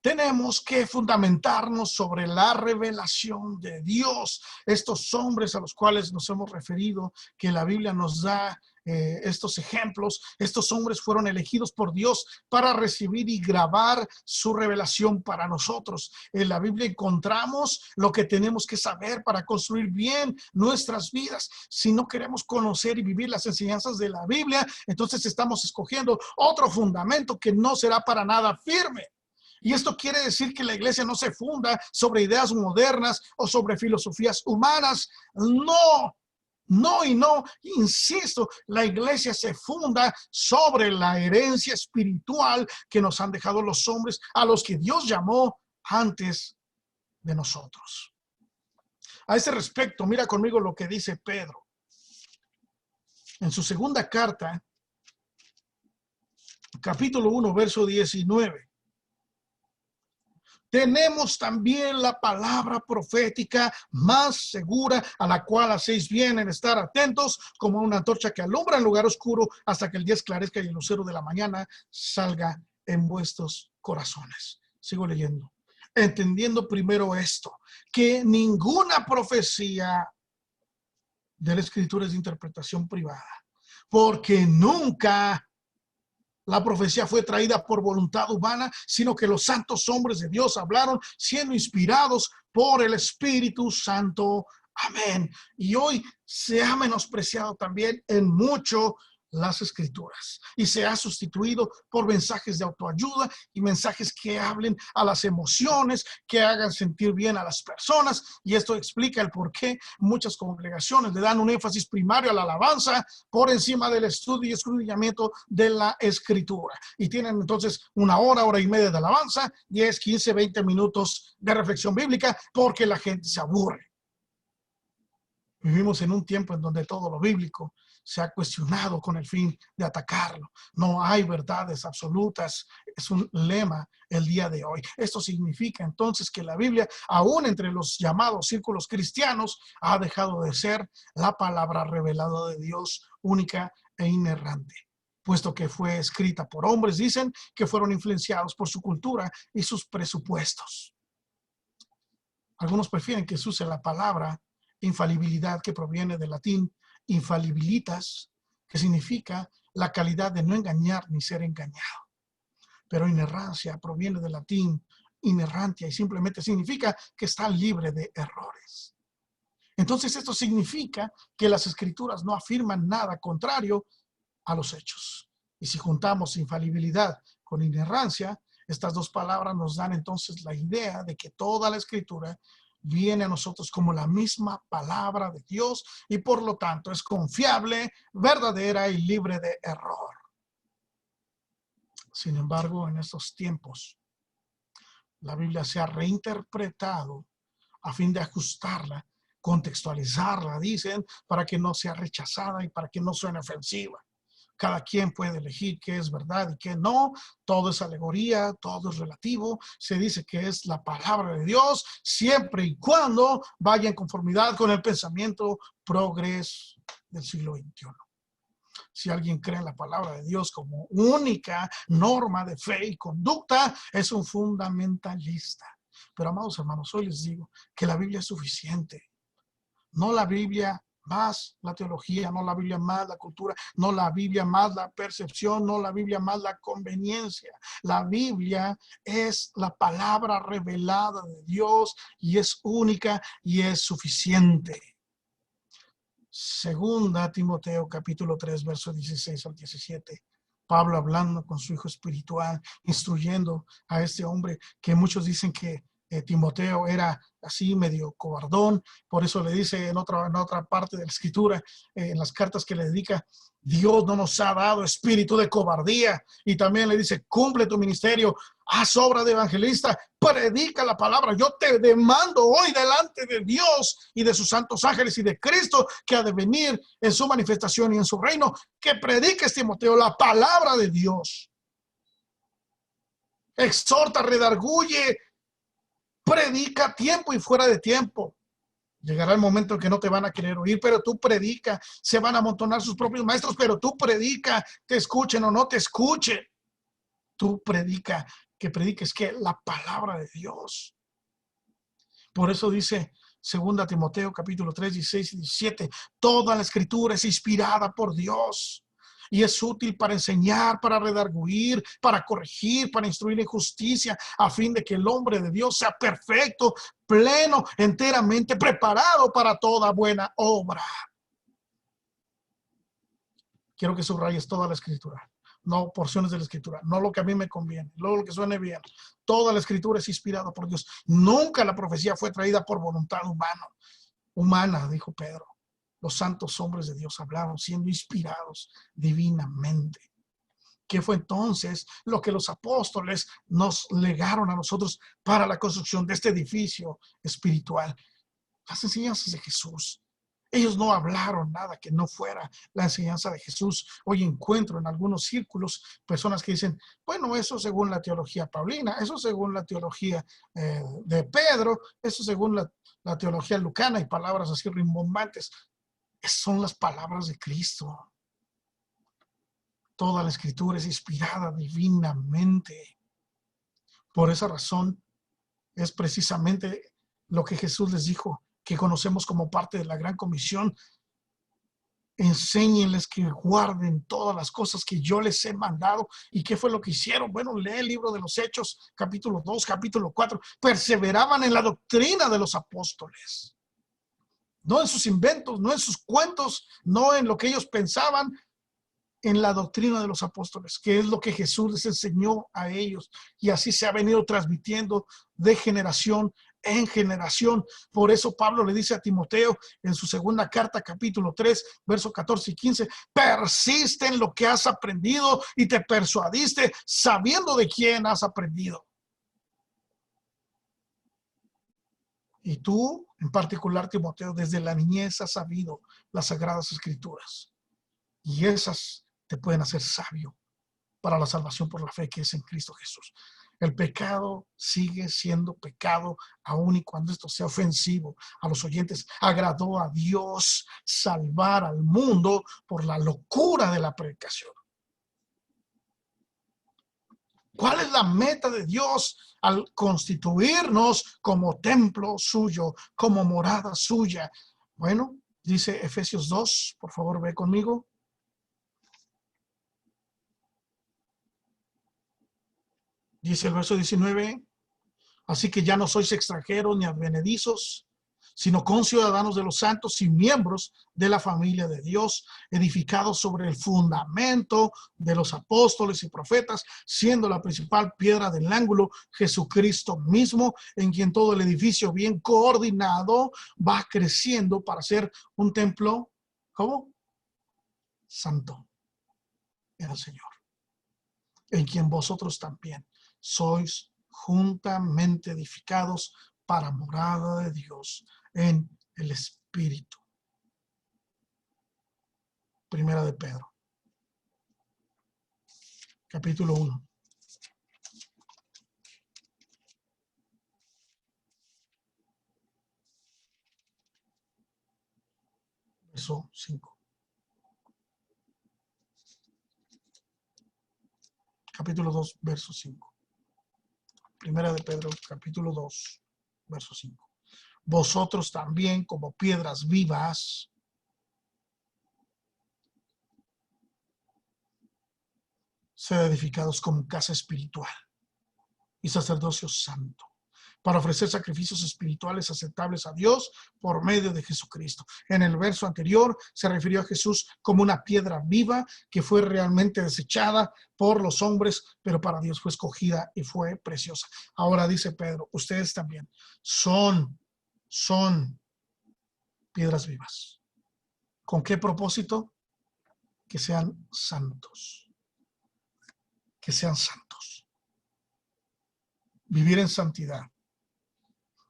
tenemos que fundamentarnos sobre la revelación de Dios. Estos hombres a los cuales nos hemos referido, que la Biblia nos da estos ejemplos, estos hombres fueron elegidos por Dios para recibir y grabar su revelación para nosotros. En la Biblia encontramos lo que tenemos que saber para construir bien nuestras vidas. Si no queremos conocer y vivir las enseñanzas de la Biblia, entonces estamos escogiendo otro fundamento que no será para nada firme. Y esto quiere decir que la iglesia no se funda sobre ideas modernas o sobre filosofías humanas. No, no y no. Insisto, la iglesia se funda sobre la herencia espiritual que nos han dejado los hombres a los que Dios llamó antes de nosotros. A ese respecto, mira conmigo lo que dice Pedro. En su segunda carta, capítulo 1, verso 19. Tenemos también la palabra profética más segura, a la cual hacéis bien en estar atentos, como una antorcha que alumbra en lugar oscuro hasta que el día esclarezca y el lucero de la mañana salga en vuestros corazones. Sigo leyendo. Entendiendo primero esto, que ninguna profecía de la Escritura es de interpretación privada, porque nunca la profecía fue traída por voluntad humana, sino que los santos hombres de Dios hablaron siendo inspirados por el Espíritu Santo. Amén. Y hoy se ha menospreciado también en mucho las Escrituras y se ha sustituido por mensajes de autoayuda y mensajes que hablen a las emociones, que hagan sentir bien a las personas. Y esto explica el por qué muchas congregaciones le dan un énfasis primario a la alabanza por encima del estudio y escudriñamiento de la Escritura. Y tienen entonces una hora y media de alabanza, 10, 15, 20 minutos de reflexión bíblica, porque la gente se aburre. Vivimos en un tiempo en donde todo lo bíblico se ha cuestionado con el fin de atacarlo. No hay verdades absolutas. Es un lema el día de hoy. Esto significa entonces que la Biblia, aún entre los llamados círculos cristianos, ha dejado de ser la palabra revelada de Dios única e inerrante, puesto que fue escrita por hombres, dicen, que fueron influenciados por su cultura y sus presupuestos. Algunos prefieren que se use la palabra infalibilidad, que proviene del latín infalibilitas, que significa la calidad de no engañar ni ser engañado. Pero inerrancia proviene del latín inerrantia y simplemente significa que está libre de errores. Entonces esto significa que las Escrituras no afirman nada contrario a los hechos. Y si juntamos infalibilidad con inerrancia, estas dos palabras nos dan entonces la idea de que toda la Escritura viene a nosotros como la misma palabra de Dios y por lo tanto es confiable, verdadera y libre de error. Sin embargo, en estos tiempos la Biblia se ha reinterpretado a fin de ajustarla, contextualizarla, dicen, para que no sea rechazada y para que no suene ofensiva. Cada quien puede elegir qué es verdad y qué no. Todo es alegoría, todo es relativo. Se dice que es la palabra de Dios siempre y cuando vaya en conformidad con el pensamiento progres del siglo XXI. Si alguien cree en la palabra de Dios como única norma de fe y conducta, es un fundamentalista. Pero, amados hermanos, hoy les digo que la Biblia es suficiente. No la Biblia más la teología, no la Biblia más la cultura, no la Biblia más la percepción, no la Biblia más la conveniencia. La Biblia es la palabra revelada de Dios y es única y es suficiente. Segunda Timoteo capítulo 3, versos 16 al 17. Pablo hablando con su hijo espiritual, instruyendo a este hombre que muchos dicen que Timoteo era así medio cobardón, por eso le dice en otra parte de la escritura, en las cartas que le dedica, Dios no nos ha dado espíritu de cobardía, y también le dice, cumple tu ministerio, haz obra de evangelista, predica la palabra. Yo te demando hoy delante de Dios y de sus santos ángeles y de Cristo que ha de venir en su manifestación y en su reino, que prediques, Timoteo, la palabra de Dios. Exhorta, redarguye, predica a tiempo y fuera de tiempo. Llegará el momento en que no te van a querer oír, pero tú predica. Se van a amontonar sus propios maestros, pero tú predica. Te escuchen o no te escuchen. Tú predica, que prediques que la palabra de Dios. Por eso dice 2 Timoteo capítulo 3, 16 y 17, toda la escritura es inspirada por Dios y es útil para enseñar, para redarguir, para corregir, para instruir en justicia, a fin de que el hombre de Dios sea perfecto, pleno, enteramente preparado para toda buena obra. Quiero que subrayes toda la escritura, no porciones de la escritura, no lo que a mí me conviene, no lo que suene bien. Toda la escritura es inspirada por Dios. Nunca la profecía fue traída por voluntad humana, dijo Pedro. Los santos hombres de Dios hablaron siendo inspirados divinamente. ¿Qué fue entonces lo que los apóstoles nos legaron a nosotros para la construcción de este edificio espiritual? Las enseñanzas de Jesús. Ellos no hablaron nada que no fuera la enseñanza de Jesús. Hoy encuentro en algunos círculos personas que dicen, bueno, eso según la teología paulina, eso según la teología de Pedro, eso según la teología lucana, y palabras así rimbombantes. Son las palabras de Cristo. Toda la escritura es inspirada divinamente. Por esa razón es precisamente lo que Jesús les dijo, que conocemos como parte de la gran comisión. Enséñenles que guarden todas las cosas que yo les he mandado. ¿Y qué fue lo que hicieron? Bueno, lee el libro de los Hechos, capítulo 2, capítulo 4. Perseveraban en la doctrina de los apóstoles. No en sus inventos, no en sus cuentos, no en lo que ellos pensaban, en la doctrina de los apóstoles, que es lo que Jesús les enseñó a ellos. Y así se ha venido transmitiendo de generación en generación. Por eso Pablo le dice a Timoteo en su segunda carta, capítulo 3, versos 14 y 15, persiste en lo que has aprendido y te persuadiste sabiendo de quién has aprendido. Y tú, en particular, Timoteo, desde la niñez has sabido las sagradas escrituras. Y esas te pueden hacer sabio para la salvación por la fe que es en Cristo Jesús. El pecado sigue siendo pecado aun y cuando esto sea ofensivo a los oyentes. Agradó a Dios salvar al mundo por la locura de la predicación. ¿Cuál es la meta de Dios al constituirnos como templo suyo, como morada suya? Bueno, dice Efesios 2, por favor ve conmigo. Dice el verso 19, así que ya no sois extranjeros ni advenedizos, sino conciudadanos de los santos y miembros de la familia de Dios, edificados sobre el fundamento de los apóstoles y profetas, siendo la principal piedra del ángulo Jesucristo mismo, en quien todo el edificio bien coordinado va creciendo para ser un templo, ¿cómo? Santo en el Señor, en quien vosotros también sois juntamente edificados para morada de Dios en el Espíritu. Primera de Pedro, capítulo 1. Verso 5. Capítulo 2, verso 5. Primera de Pedro, capítulo 2, verso 5. Vosotros también, como piedras vivas, sed edificados como casa espiritual y sacerdocio santo, para ofrecer sacrificios espirituales aceptables a Dios por medio de Jesucristo. En el verso anterior se refirió a Jesús como una piedra viva que fue realmente desechada por los hombres, pero para Dios fue escogida y fue preciosa. Ahora dice Pedro, ustedes también son piedras vivas. ¿Con qué propósito? Que sean santos. Que sean santos. Vivir en santidad.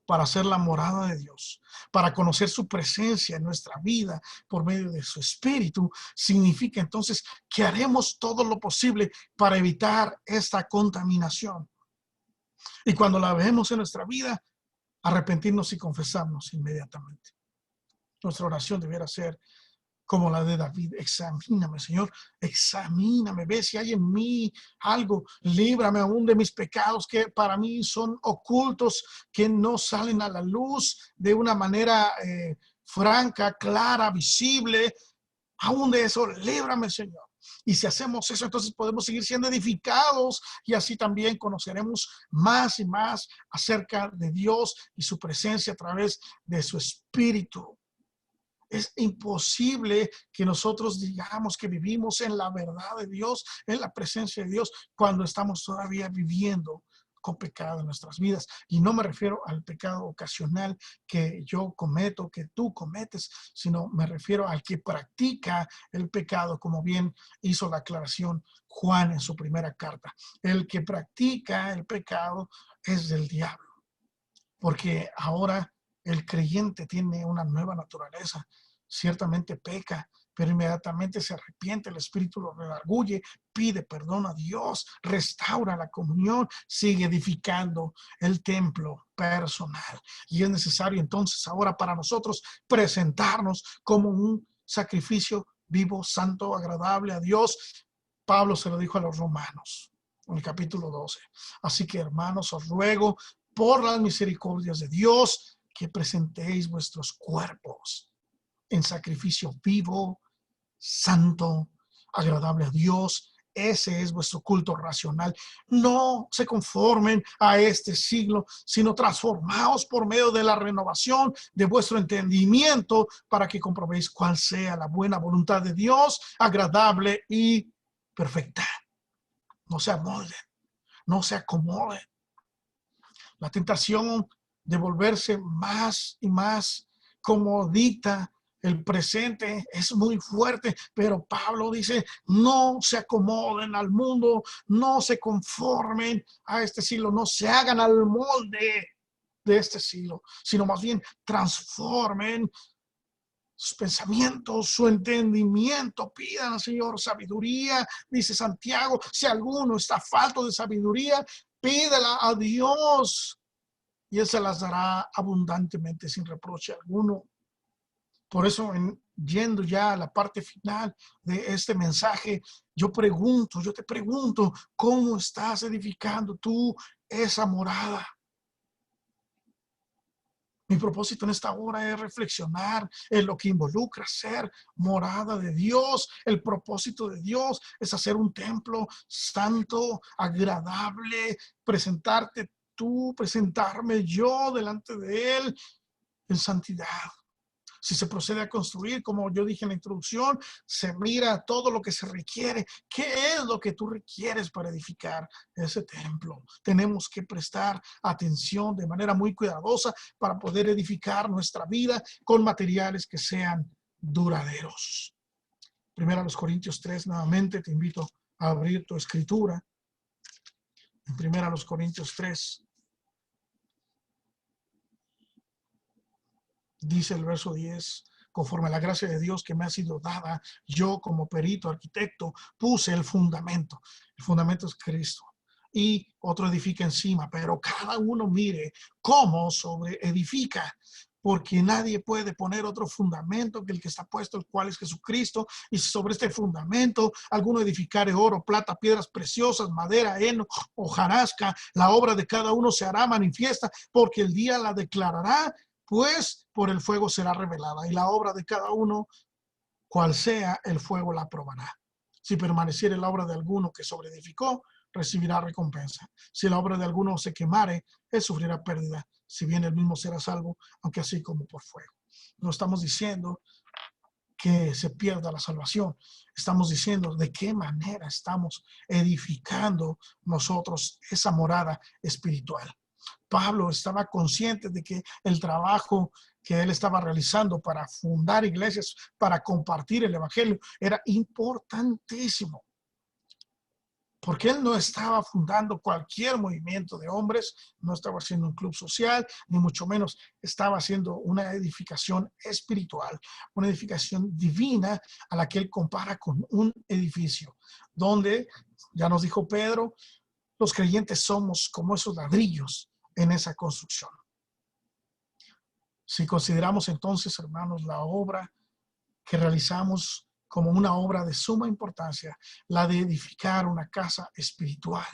Para ser la morada de Dios, para conocer su presencia en nuestra vida por medio de su Espíritu, significa entonces que haremos todo lo posible para evitar esta contaminación. Y cuando la vemos en nuestra vida, arrepentirnos y confesarnos inmediatamente. Nuestra oración deberá ser como la de David: examíname, Señor, examíname, ve si hay en mí algo, líbrame aún de mis pecados que para mí son ocultos, que no salen a la luz de una manera franca, clara, visible. Aún de eso, líbrame, Señor. Y si hacemos eso, entonces podemos seguir siendo edificados y así también conoceremos más y más acerca de Dios y su presencia a través de su Espíritu. Es imposible que nosotros digamos que vivimos en la verdad de Dios, en la presencia de Dios, cuando estamos todavía viviendo con pecado en nuestras vidas. Y no me refiero al pecado ocasional que yo cometo, que tú cometes, sino me refiero al que practica el pecado, como bien hizo la aclaración Juan en su primera carta. El que practica el pecado es del diablo, porque ahora el creyente tiene una nueva naturaleza. Ciertamente peca, pero inmediatamente se arrepiente, el Espíritu lo redarguye, pide perdón a Dios, restaura la comunión, sigue edificando el templo personal. Y es necesario entonces ahora para nosotros presentarnos como un sacrificio vivo, santo, agradable a Dios. Pablo se lo dijo a los romanos en el capítulo 12. Así que, hermanos, os ruego por las misericordias de Dios que presentéis vuestros cuerpos en sacrificio vivo, santo, agradable a Dios. Ese es vuestro culto racional. No se conformen a este siglo, sino transformaos por medio de la renovación de vuestro entendimiento para que comprobéis cuál sea la buena voluntad de Dios, agradable y perfecta. No se amolden, no se acomoden. La tentación de volverse más y más como dicta el presente es muy fuerte, pero Pablo dice: no se acomoden al mundo, no se conformen a este siglo, no se hagan al molde de este siglo, sino más bien transformen sus pensamientos, su entendimiento. Pidan al Señor sabiduría, dice Santiago. Si alguno está falto de sabiduría, pídela a Dios y Él se las dará abundantemente sin reproche alguno. Por eso, yendo ya a la parte final de este mensaje, yo te pregunto, ¿cómo estás edificando tú esa morada? Mi propósito en esta hora es reflexionar en lo que involucra ser morada de Dios. El propósito de Dios es hacer un templo santo, agradable, presentarte tú, presentarme yo delante de Él en santidad. Si se procede a construir, como yo dije en la introducción, se mira todo lo que se requiere. ¿Qué es lo que tú requieres para edificar ese templo? Tenemos que prestar atención de manera muy cuidadosa para poder edificar nuestra vida con materiales que sean duraderos. Primero a los Corintios 3, nuevamente te invito a abrir tu escritura. En 1 Corintios 3, dice el verso 10, conforme a la gracia de Dios que me ha sido dada, yo como perito arquitecto puse el fundamento. El fundamento es Cristo. Y otro edifica encima, pero cada uno mire cómo sobre edifica, porque nadie puede poner otro fundamento que el que está puesto, el cual es Jesucristo. Y sobre este fundamento alguno edificare oro, plata, piedras preciosas, madera, heno, hojarasca, la obra de cada uno se hará manifiesta, porque el día la declarará, pues por el fuego será revelada, y la obra de cada uno, cual sea, el fuego la probará. Si permaneciere la obra de alguno que sobreedificó, recibirá recompensa. Si la obra de alguno se quemare, él sufrirá pérdida, si bien él mismo será salvo, aunque así como por fuego. No estamos diciendo que se pierda la salvación. Estamos diciendo de qué manera estamos edificando nosotros esa morada espiritual. Pablo estaba consciente de que el trabajo que él estaba realizando para fundar iglesias, para compartir el evangelio, era importantísimo. Porque él no estaba fundando cualquier movimiento de hombres, no estaba haciendo un club social, ni mucho menos estaba haciendo una edificación espiritual, una edificación divina a la que él compara con un edificio, donde, ya nos dijo Pedro, los creyentes somos como esos ladrillos en esa construcción. Si consideramos entonces, hermanos, la obra que realizamos como una obra de suma importancia, la de edificar una casa espiritual,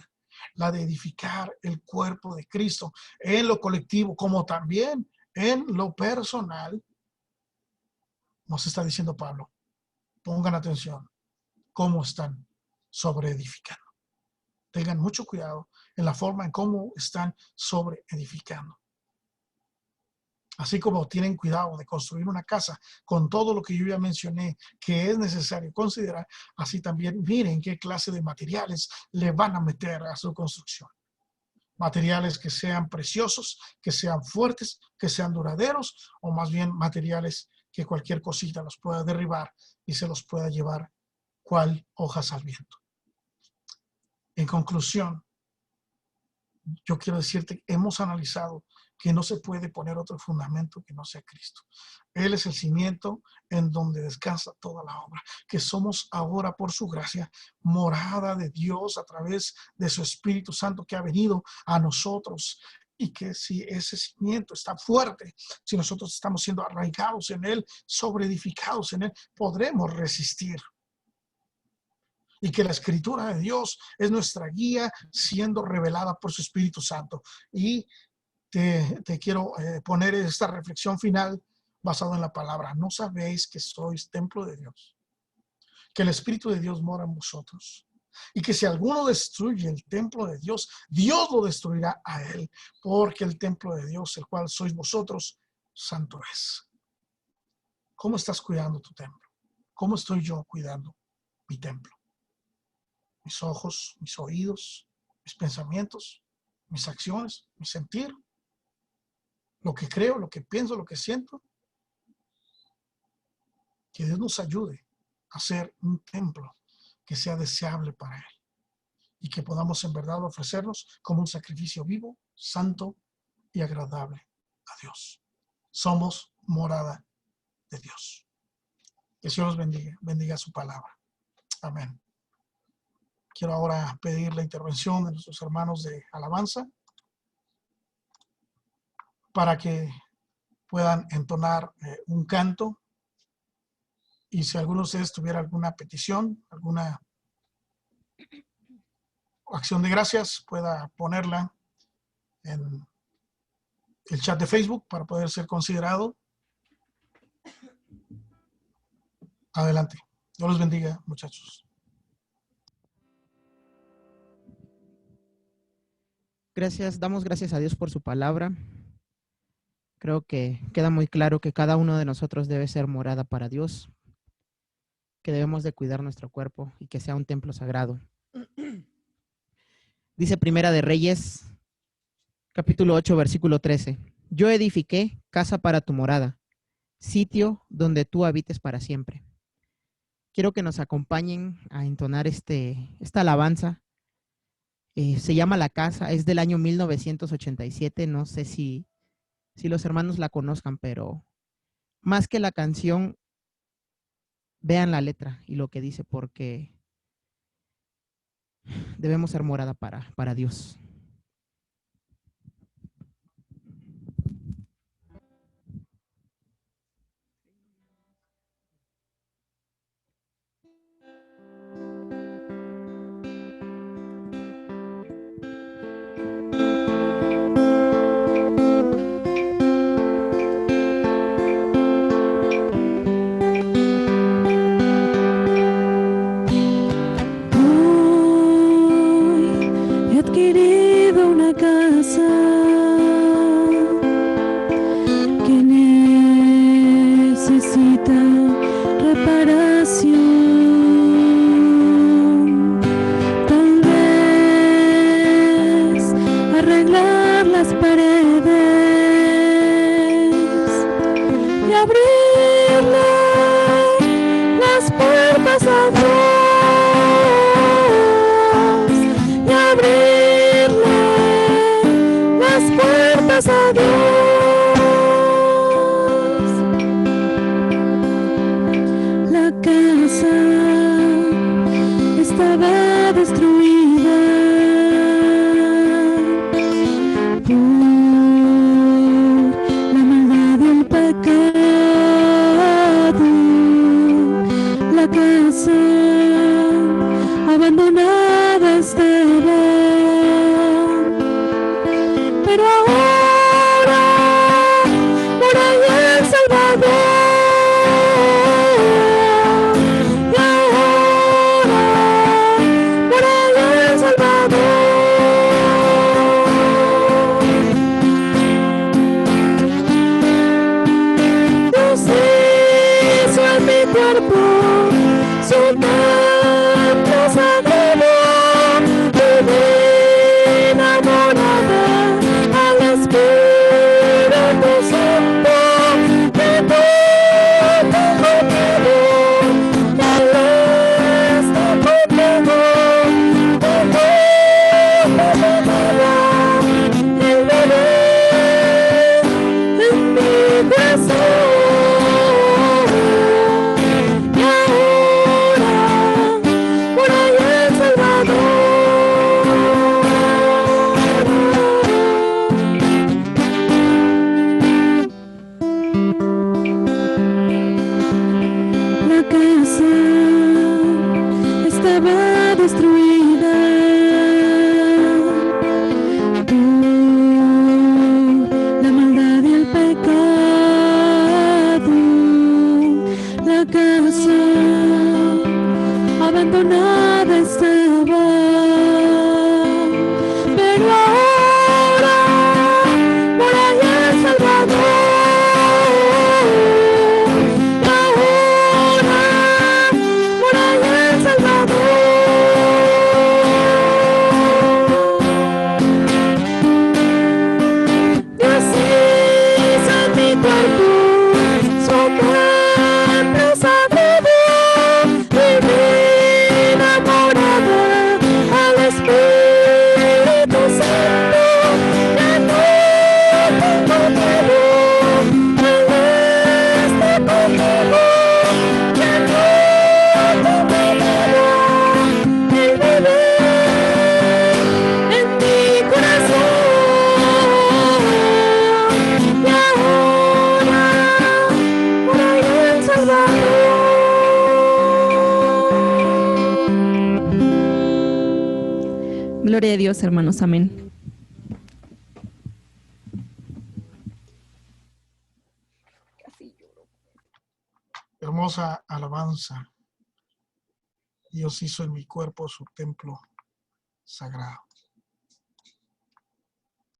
la de edificar el cuerpo de Cristo en lo colectivo, como también en lo personal, nos está diciendo Pablo, pongan atención, cómo están sobreedificando. Tengan mucho cuidado en la forma en cómo están sobreedificando. Así como tienen cuidado de construir una casa con todo lo que yo ya mencioné que es necesario considerar, así también miren qué clase de materiales le van a meter a su construcción. Materiales que sean preciosos, que sean fuertes, que sean duraderos, o más bien materiales que cualquier cosita los pueda derribar y se los pueda llevar cual hojas al viento. En conclusión, yo quiero decirte, hemos analizado que no se puede poner otro fundamento que no sea Cristo. Él es el cimiento en donde descansa toda la obra, que somos ahora por su gracia morada de Dios a través de su Espíritu Santo que ha venido a nosotros, y que si ese cimiento está fuerte, si nosotros estamos siendo arraigados en él, sobreedificados en él, podremos resistir. Y que la escritura de Dios es nuestra guía siendo revelada por su Espíritu Santo. Y te quiero poner esta reflexión final basada en la palabra. ¿No sabéis que sois templo de Dios? Que el Espíritu de Dios mora en vosotros. Y que si alguno destruye el templo de Dios, Dios lo destruirá a él. Porque el templo de Dios, el cual sois vosotros, santo es. ¿Cómo estás cuidando tu templo? ¿Cómo estoy yo cuidando mi templo? Mis ojos, mis oídos, mis pensamientos, mis acciones, mi sentir, lo que creo, lo que pienso, lo que siento. Que Dios nos ayude a ser un templo que sea deseable para Él y que podamos en verdad ofrecernos como un sacrificio vivo, santo y agradable a Dios. Somos morada de Dios. Que Dios los bendiga, bendiga su palabra. Amén. Quiero ahora pedir la intervención de nuestros hermanos de alabanza para que puedan entonar un canto, y si alguno de ustedes tuviera alguna petición, alguna acción de gracias, pueda ponerla en el chat de Facebook para poder ser considerado. Adelante. Dios los bendiga, muchachos. Damos gracias a Dios por su palabra. Creo que queda muy claro que cada uno de nosotros debe ser morada para Dios, que debemos de cuidar nuestro cuerpo y que sea un templo sagrado. Dice Primera de Reyes, capítulo 8, versículo 13. Yo edifiqué casa para tu morada, sitio donde tú habites para siempre. Quiero que nos acompañen a entonar esta alabanza Se llama La Casa, es del año 1987. No sé si los hermanos la conozcan, pero más que la canción, vean la letra y lo que dice, porque debemos ser morada para Dios. He adquirido una casa que necesita reparación. Tal vez arreglar las paredes y abrirle las puertas a Dios, y abrirle las puertas a Dios. La casa estaba destruida por la maldad y el pecado. La casa abandonada estaba, pero ahora por ahí el Salvador, y ahora por ahí el Salvador. Dios hizo en mi cuerpo su templo sagrado, viví enamorada al Espíritu Santo, que todo conmigo, Él está conmigo, todo conmigo, Él vive en mi corazón. Y ahora por ahí el Salvador. La casa estaba destruida por la maldad y el pecado. La casa abandonada estaba, pero ahora por ahí el Salvador, y ahora por ahí el Salvador. Dios hizo en mi cuerpo su templo sagrado, viví enamorada al Espíritu Santo, ya no tengo miedo, Él está conmigo, ya no tengo miedo, Él vive en mi corazón. Y ahora por ahí el Salvador. Gloria a Dios, hermanos. Amén. Hermosa alabanza. Dios hizo en mi cuerpo su templo sagrado.